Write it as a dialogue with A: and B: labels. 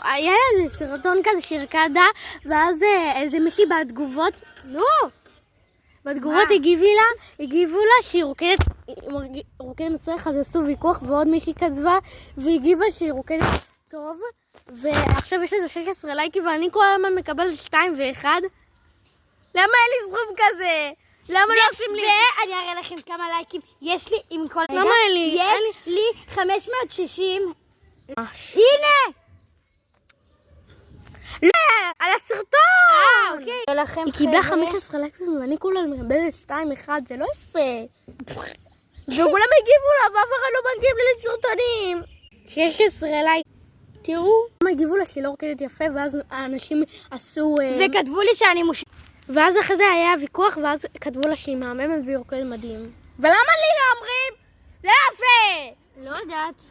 A: כאילו, היה איזה סרטון כזה שהרקדה, ואז איזה מישהי בתגובות, בתגובות הגיבו לה שהיא רוקדת מסריח, אז עשו ויכוח, ועוד מישהי כתבה, והגיבה שהיא רוקדת טוב, ועכשיו יש לזה 16 לייקים, ואני כל הזמן מקבל 2 ו1. למה אין לי סכום כזה? למה לא עושים לי?
B: ואני אראה לכם כמה לייקים יש לי עם כל...
A: למה אין לי?
B: יש לי 560. הנה!
A: לא! על הסרטון!
B: אוקיי.
A: היא קיבלה 15 לייקים, ואני כולה מקבלת 2-1, זה לא יפה. וכולם הגיבו לה, ואף אחד לא מגיב לי לסרטונים. 16 לייקים. תראו, הם הגיבו לה שהיא לא רוקדת יפה, ואז האנשים עשו...
B: וכתבו לי שאני
A: ואז אחרי זה היה ויכוח, ואז כתבו לה שהיא מהממת והיא רוקדת מדהים. ולמה לי לא אומרים? זה יפה!
B: לא יודעת.